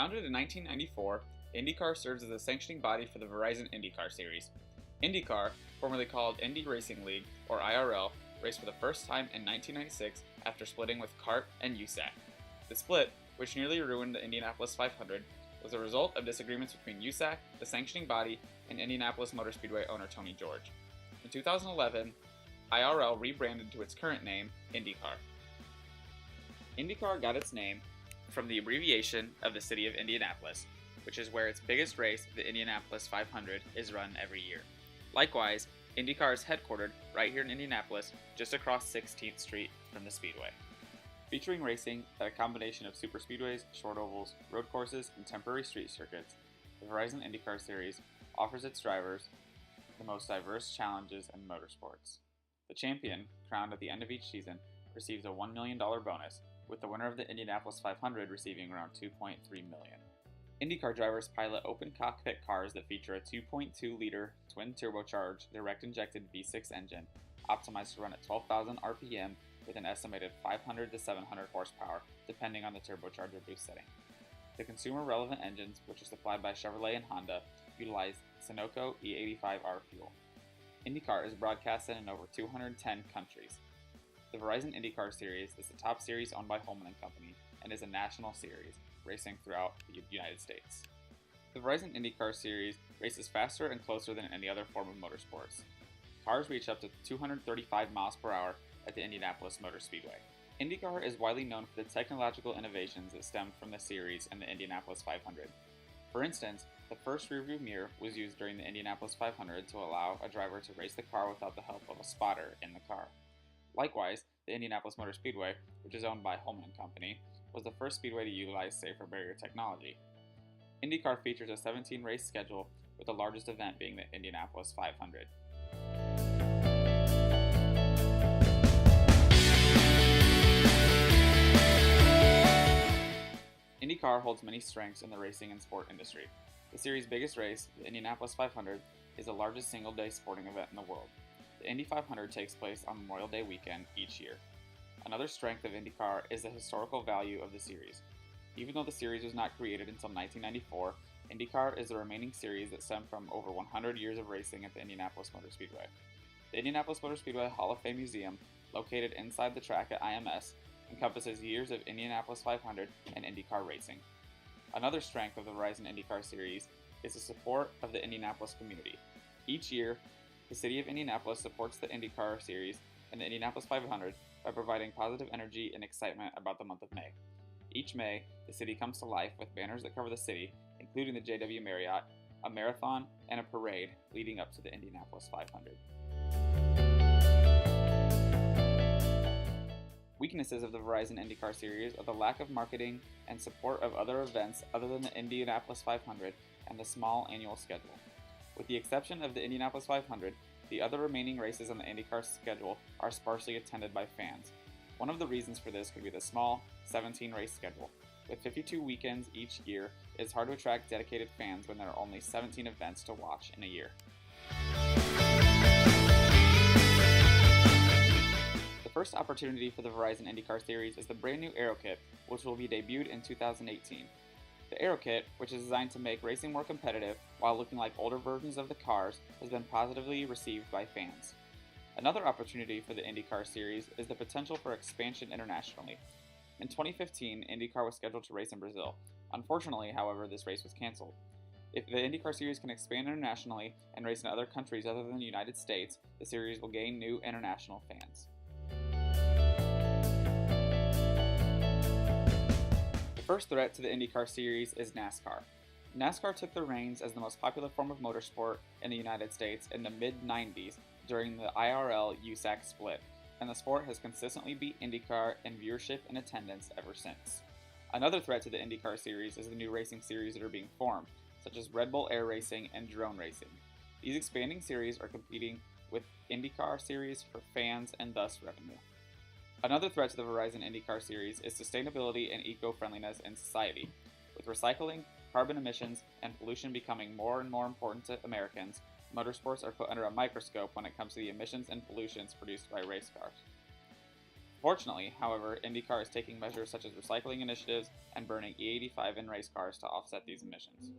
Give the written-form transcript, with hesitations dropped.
Founded in 1994, IndyCar serves as the sanctioning body for the Verizon IndyCar Series. IndyCar, formerly called Indy Racing League, or IRL, raced for the first time in 1996 after splitting with CART and USAC. The split, which nearly ruined the Indianapolis 500, was a result of disagreements between USAC, the sanctioning body, and Indianapolis Motor Speedway owner Tony George. In 2011, IRL rebranded to its current name, IndyCar. IndyCar got its name from the abbreviation of the city of Indianapolis, which is where its biggest race, the Indianapolis 500, is run every year. Likewise, IndyCar is headquartered right here in Indianapolis, just across 16th Street from the Speedway. Featuring racing at a combination of superspeedways, short ovals, road courses, and temporary street circuits, the Verizon IndyCar Series offers its drivers the most diverse challenges in motorsports. The champion, crowned at the end of each season, receives a $1 million bonus, with the winner of the Indianapolis 500 receiving around $2.3 million. IndyCar drivers pilot open cockpit cars that feature a 2.2-liter twin-turbocharged direct-injected V6 engine, optimized to run at 12,000 RPM with an estimated 500 to 700 horsepower, depending on the turbocharger boost setting. The consumer-relevant engines, which are supplied by Chevrolet and Honda, utilize Sunoco E85R fuel. IndyCar is broadcasted in over 210 countries. The Verizon IndyCar Series is the top series owned by Holman & Company and is a national series, racing throughout the United States. The Verizon IndyCar Series races faster and closer than any other form of motorsports. Cars reach up to 235 miles per hour at the Indianapolis Motor Speedway. IndyCar is widely known for the technological innovations that stem from the series and the Indianapolis 500. For instance, the first rearview mirror was used during the Indianapolis 500 to allow a driver to race the car without the help of a spotter in the car. Likewise, the Indianapolis Motor Speedway, which is owned by Holman & Company, was the first speedway to utilize safer barrier technology. IndyCar features a 17-race schedule, with the largest event being the Indianapolis 500. IndyCar holds many strengths in the racing and sport industry. The series' biggest race, the Indianapolis 500, is the largest single-day sporting event in the world. The Indy 500 takes place on Memorial Day weekend each year. Another strength of IndyCar is the historical value of the series. Even though the series was not created until 1994, IndyCar is the remaining series that stem from over 100 years of racing at the Indianapolis Motor Speedway. The Indianapolis Motor Speedway Hall of Fame Museum, located inside the track at IMS, encompasses years of Indianapolis 500 and IndyCar racing. Another strength of the Verizon IndyCar Series is the support of the Indianapolis community. Each year, the city of Indianapolis supports the IndyCar Series and the Indianapolis 500 by providing positive energy and excitement about the month of May. Each May, the city comes to life with banners that cover the city, including the JW Marriott, a marathon, and a parade leading up to the Indianapolis 500. Weaknesses of the Verizon IndyCar Series are the lack of marketing and support of other events other than the Indianapolis 500 and the small annual schedule. With the exception of the Indianapolis 500, the other remaining races on the IndyCar schedule are sparsely attended by fans. One of the reasons for this could be the small 17-race schedule. With 52 weekends each year, it is hard to attract dedicated fans when there are only 17 events to watch in a year. The first opportunity for the Verizon IndyCar Series is the brand new Aero Kit, which will be debuted in 2018. The Aero Kit, which is designed to make racing more competitive while looking like older versions of the cars, has been positively received by fans. Another opportunity for the IndyCar Series is the potential for expansion internationally. In 2015, IndyCar was scheduled to race in Brazil. Unfortunately, however, this race was canceled. If the IndyCar Series can expand internationally and race in other countries other than the United States, the series will gain new international fans. The first threat to the IndyCar Series is NASCAR. NASCAR took the reins as the most popular form of motorsport in the United States in the mid-90s during the IRL-USAC split, and the sport has consistently beat IndyCar in viewership and attendance ever since. Another threat to the IndyCar Series is the new racing series that are being formed, such as Red Bull Air Racing and Drone Racing. These expanding series are competing with IndyCar Series for fans and thus revenue. Another threat to the Verizon IndyCar Series is sustainability and eco-friendliness in society. With recycling, carbon emissions, and pollution becoming more and more important to Americans, motorsports are put under a microscope when it comes to the emissions and pollutions produced by race cars. Fortunately, however, IndyCar is taking measures such as recycling initiatives and burning E85 in race cars to offset these emissions.